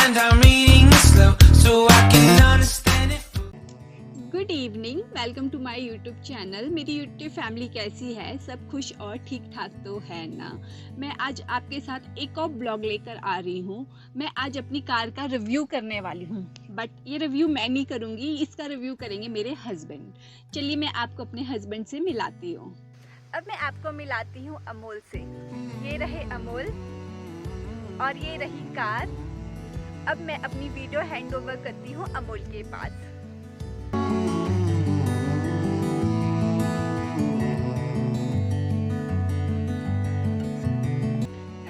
and I'm reading it slow so I can understand it. Good evening, welcome to my YouTube channel. मेरी YouTube family कैसी है? सब खुश और ठीक ठाक तो है ना? मैं आज आपके साथ एक और ब्लॉग लेकर आ रही हूँ। मैं आज अपनी कार का रिव्यू करने वाली हूँ, बट ये रिव्यू मैं नहीं करूँगी, इसका रिव्यू करेंगे मेरे हस्बैंड। चलिए मैं आपको अपने हस्बैंड से मिलाती हूँ। अब मैं आपको मिलाती हूँ अमोल से। ये रहे अमोल और ये रही कार। अब मैं अपनी वीडियो हैंड ओवर करती हूँ अमोल के पास।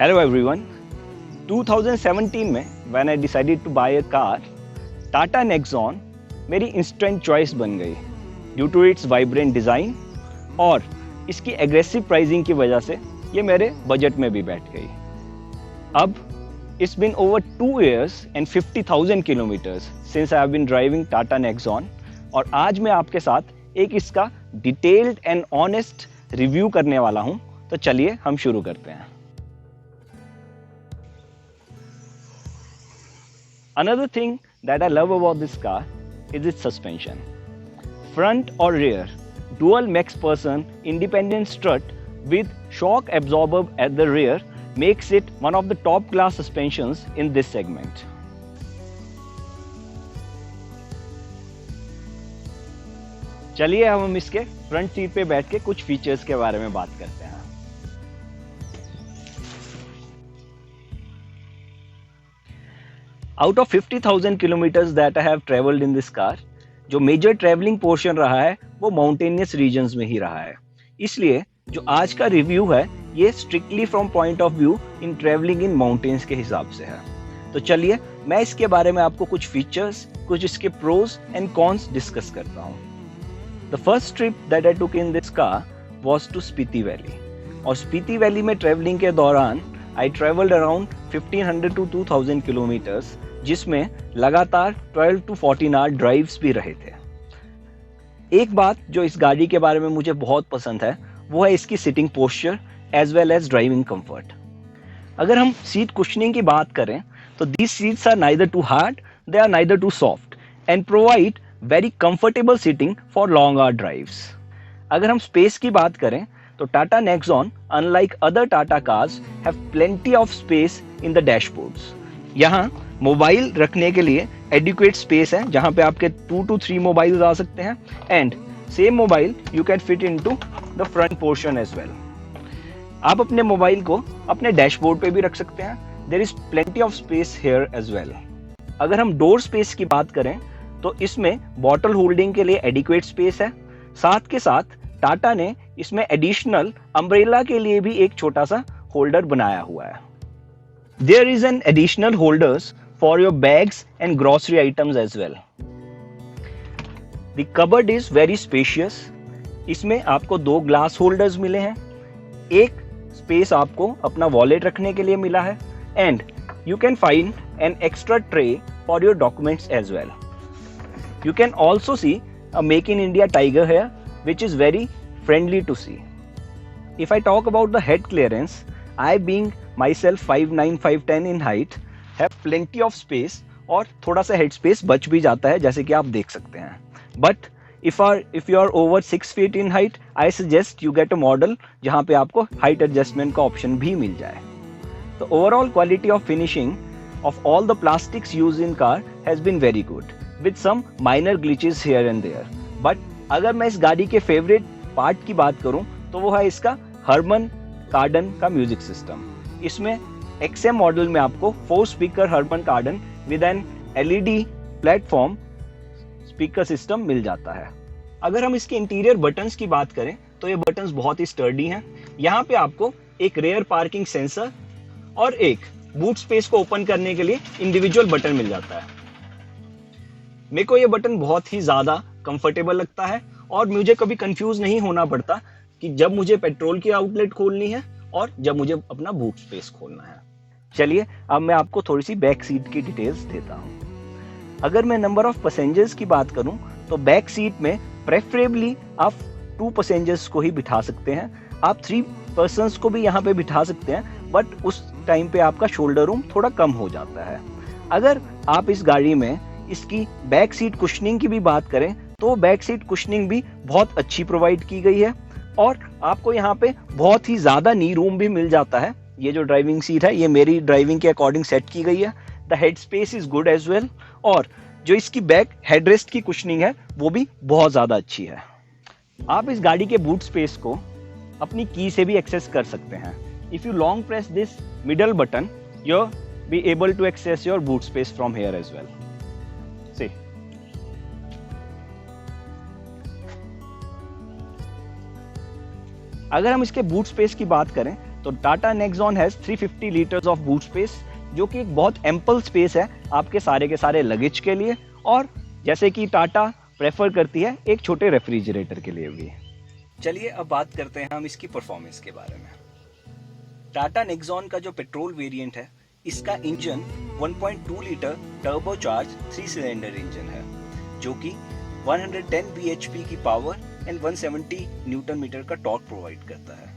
Hello everyone. 2017 में when I decided to buy a car, Tata Nexon मेरी instant choice बन गई due to its vibrant design और इसकी aggressive pricing की वजह से ये मेरे बजट में भी बैठ गई। अब it's been over 2 years and 50,000 kilometers since I have been driving Tata Nexon और आज मैं आपके साथ एक इसका detailed and honest review करने वाला हूँ। तो चलिए हम शुरू करते हैं। Another thing that I love about this car is its suspension. Front or rear, dual MaxPerson independent strut with shock absorber at the rear makes it one of the top class suspensions in this segment. चलिए अब हम इसके front seat पे बैठ के कुछ features के बारे में बात करते हैं। Out of 50,000 kilometers that I have traveled in this car, जो मेजर ट्रैवलिंग पोर्शन रहा है वो माउंटेनियस रीजन्स में ही रहा है। इसलिए जो आज का रिव्यू है ये strictly from point of view in travelling in mountains के हिसाब से है। तो चलिए मैं इसके बारे में आपको कुछ फीचर्स, कुछ इसके प्रोज एंड कॉन्स डिस्कस करता हूँ। The first trip that I took in this car was to Spiti valley और स्पीति वैली में ट्रैवलिंग के दौरान I travelled around 1500 to 2000 kilometres, जिसमें लगातार 12 to 14 आवर ड्राइव्स भी रहे थे। एक बात जो इस गाड़ी के बारे में मुझे बहुत पसंद है वो है इसकी sitting posture as well as driving comfort. अगर हम सीट कुशनिंग की बात करें तो these seats are neither too hard, they are neither too soft and provide very comfortable seating for long hour drives. अगर हम स्पेस की बात करें तो Tata Nexon unlike other Tata cars have plenty of space in the dashboards. यहाँ mobile रखने के लिए एडिक्वेट स्पेस है जहाँ पे आपके 2 to 3 मोबाइल्स आ सकते हैं and same mobile you can fit into the front portion as well. आप अपने मोबाइल को अपने डैशबोर्ड पे भी रख सकते हैं। There is plenty of space here as well. अगर हम डोर स्पेस की बात करें तो इसमें बॉटल होल्डिंग के लिए एडिक्वेट स्पेस है। साथ के साथ टाटा ने इसमें एडिशनल अम्ब्रेला के लिए भी एक छोटा सा होल्डर बनाया हुआ है। There is an additional holders for your bags and grocery items as well. The cupboard is very spacious. इसमें आपको 2 ग्लास होल्डर्स मिले हैं। एक स्पेस आपको अपना वॉलेट रखने के लिए मिला है and you can find an extra tray for your documents as well. You can also see a Make in India tiger here, which is very friendly to see. If I talk about the head clearance, I being myself 5'9", 5'10" in height have plenty of space और थोड़ा सा head space बच भी जाता है जैसे कि आप देख सकते हैं। But if you are over 6 feet in height, I suggest you get a model जहाँ पे आपको हाइट एडजस्टमेंट का ऑप्शन भी मिल जाए। The overall quality of finishing of all the plastics used in car has been very good with some minor glitches here and there. But अगर मैं इस गाड़ी के फेवरेट पार्ट की बात करूं तो वो है इसका हर्मन कार्डन का म्यूजिक सिस्टम। इसमें XM मॉडल में आपको 4 speaker Harman Kardon with an LED platform speaker system मिल जाता है। अगर हम इसके इंटीरियर बटन्स की बात करें तो ये बटन्स बहुत ही स्टर्डी हैं। यहाँ पे आपको एक रेयर पार्किंग सेंसर और एक बूट स्पेस को ओपन करने के लिए इंडिविजुअल बटन मिल जाता है। मेरे को ये बटन बहुत ही ज्यादा कंफर्टेबल लगता है और मुझे कभी कंफ्यूज नहीं होना पड़ता कि जब मुझे पेट्रोल की आउटलेट खोलनी है और जब मुझे अपना बूट स्पेस खोलना है। चलिए अब मैं आपको थोड़ी सी बैक सीट की डिटेल्स देता हूँ। अगर मैं नंबर ऑफ पैसेंजर्स की बात करूँ तो बैक सीट में प्रेफरेबली आप 2 पैसेंजर्स को ही बिठा सकते हैं। आप 3 पर्सन्स को भी यहाँ पे बिठा सकते हैं, बट उस टाइम पे आपका शोल्डर रूम थोड़ा कम हो जाता है। अगर आप इस गाड़ी में इसकी बैक सीट कुशनिंग की भी बात करें तो बैक सीट कुशनिंग भी बहुत अच्छी प्रोवाइड की गई है और आपको यहाँ पे बहुत ही ज़्यादा नी रूम भी मिल जाता है। ये जो ड्राइविंग सीट है ये मेरी ड्राइविंग के अकॉर्डिंग सेट की गई है। The head space is good as well और जो इसकी बैक हेडरेस्ट की कुशनिंग है वो भी बहुत ज़्यादा अच्छी है। आप इस गाड़ी के बूट स्पेस को अपनी की से भी एक्सेस कर सकते हैं। If you long press this middle button you be able to access your boot space from here as well. See. अगर हम इसके बूट स्पेस की बात करें तो Tata Nexon has 350 litres of boot space, जो कि एक बहुत एम्पल स्पेस है आपके सारे के सारे लगेज के लिए और जैसे कि टाटा प्रेफर करती है एक छोटे रेफ्रिजरेटर के लिए भी। चलिए अब बात करते हैं हम इसकी परफॉर्मेंस के बारे में। टाटा नेक्सॉन का जो पेट्रोल वेरिएंट है इसका engine 1.2 litre turbocharge 3 cylinder engine है जो कि 110 bhp की पावर एंड 170 न्यूटन मीटर का टॉर्क प्रोवाइड करता है।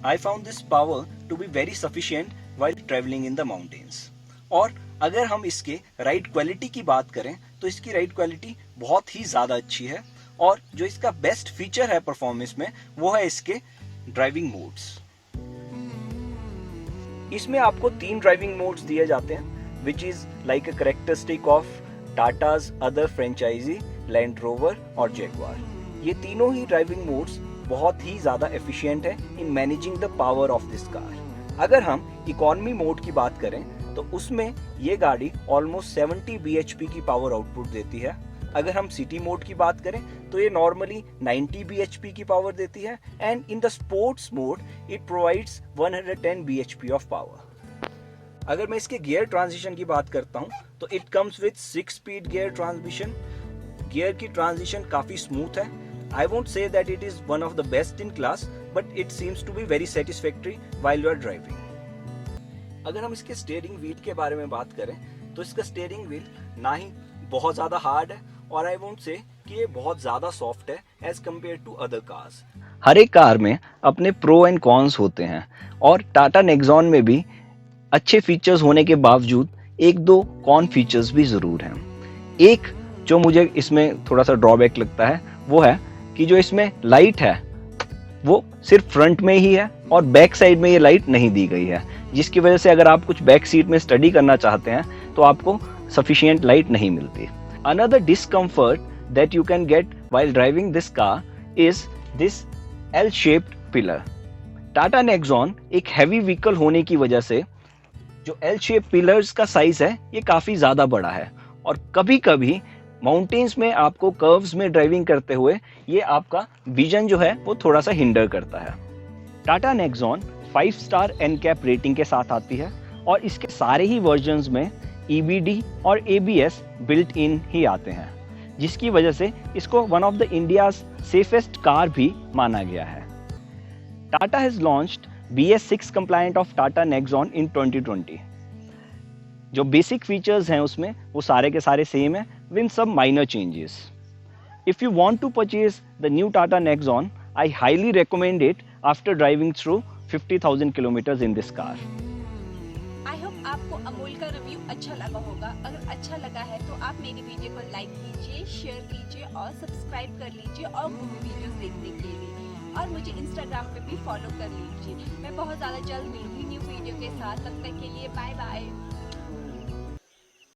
I found this power to be very sufficient while travelling in the mountains. और अगर हम इसके राइड क्वालिटी की बात करें तो इसकी राइड क्वालिटी बहुत ही ज़्यादा अच्छी है और जो इसका बेस्ट फीचर है परफॉर्मेंस में वो है इसके ड्राइविंग मोड्स। इसमें आपको 3 ड्राइविंग मोड्स दिए जाते हैं which is like a characteristic of Tata's other franchisee Land Rover और जैगुआर। ये तीनों ही ड्राइविंग मोड्स बहुत ही ज़्यादा एफिशिएंट है in managing the power of this car. अगर हम इकोनॉमी मोड की बात करें तो उसमें ये गाड़ी ऑलमोस्ट 70 bhp की पावर आउटपुट देती है। अगर हम सिटी मोड की बात करें तो ये नॉर्मली 90 bhp की पावर देती है and in the sports mode it provides 110 bhp of power. अगर मैं इसके गियर ट्रांजिशन की बात करता हूं तो it comes with 6 speed gear transmission. Gear की ट्रांजिशन काफी स्मूथ है। I won't say that it is one of the best in class but it seems to be very satisfactory while you are driving. अगर हम इसके steering wheel के बारे में बात करें तो इसका स्टीयरिंग व्हील ना ही बहुत ज़्यादा हार्ड है और आई वोंट से कि ये बहुत ज़्यादा सॉफ्ट है as compare to other cars. हर एक कार में अपने प्रो एंड कॉन्स होते हैं और टाटा नेक्सॉन में भी अच्छे फीचर्स होने के बावजूद एक दो कॉन फीचर्स भी ज़रूर हैं। एक जो मुझे इसमें थोड़ा सा ड्रॉबैक लगता है वो है कि जो इसमें लाइट है वो सिर्फ फ्रंट में ही है और बैक साइड में ये लाइट नहीं दी गई है, जिसकी वजह से अगर आप कुछ बैक सीट में स्टडी करना चाहते हैं तो आपको सफिशिएंट लाइट नहीं मिलती। Another discomfort that you can get while driving this car is this L-shaped pillar. Tata Nexon एक heavy vehicle होने की वजह से जो L-shaped pillars का साइज है ये काफ़ी ज़्यादा बड़ा है और कभी-कभी माउंटेन्स में आपको कर्व्स में ड्राइविंग करते हुए ये आपका विजन जो है वो थोड़ा सा हिंडर करता है। Tata Nexon 5 star NCAP rating के साथ आती है और इसके सारे ही वर्जन्स में EBD और ABS बिल्ट इन ही आते हैं, जिसकी वजह से इसको one of the India's safest car भी माना गया है। Tata has launched BS6 compliant of Tata Nexon in 2020। जो बेसिक फीचर्स हैं उसमें वो सारे के सारे सेम है with some minor changes. If you want to purchase the new Tata Nexon I highly recommend it after driving through 50,000 kilometres in this car. आपको अमूल का रिव्यू अच्छा लगा होगा। अगर अच्छा लगा है तो आप मेरी वीडियो को लाइक कीजिए, शेयर कीजिए और सब्सक्राइब कर लीजिए और वीडियोस देखने के लिए और मुझे इंस्टाग्राम पे भी फॉलो कर लीजिए। मैं बहुत ज़्यादा जल्द मिलूंगी न्यू वीडियो के साथ। तब तक के लिए बाय बाय।